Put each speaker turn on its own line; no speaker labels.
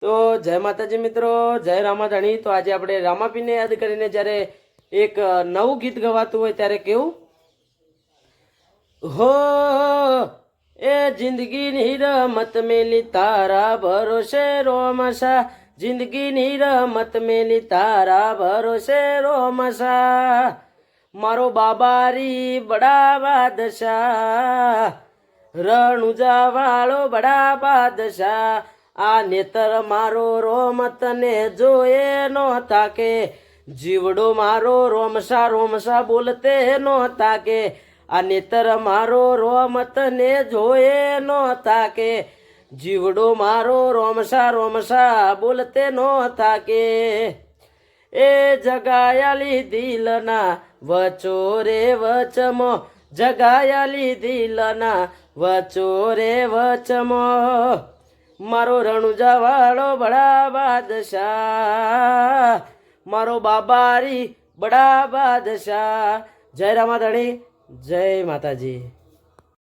તો જય માતાજી મિત્રો, જય રામાધણી। તો આજે આપણે રામાપીને યાદ કરીને જ્યારે એક નવું ગીત ગવાતું હોય ત્યારે કેવું હો એ જિંદગીની રમત મેલી તારા ભરોસે રોમસા, જિંદગીની રમત મેલી તારા ભરોસે રોમસા, મારો બાબારી બડા બાદશાહ, રણુજા વાળો બડા બાદશાહ, આ નેતર મારો રોમત ને જોએ નો તાકે, જીવડો મારો રોમસા રોમસા બોલતે નો તાકે, આ નેતર મારો રોમત ને જોએ નો તાકે, જીવડો મારો રોમસા રોમસા બોલતે નો તાકે, એ જગાયાલી દિલના વચો રે વચમો, જગાયાલી દિલના વચો રે વચમો, મારો રણુજા વાળો બડા બાદશાહ, મારો બાબારી બડા બાદશાહ। જય રામાધણી, જય માતાજી।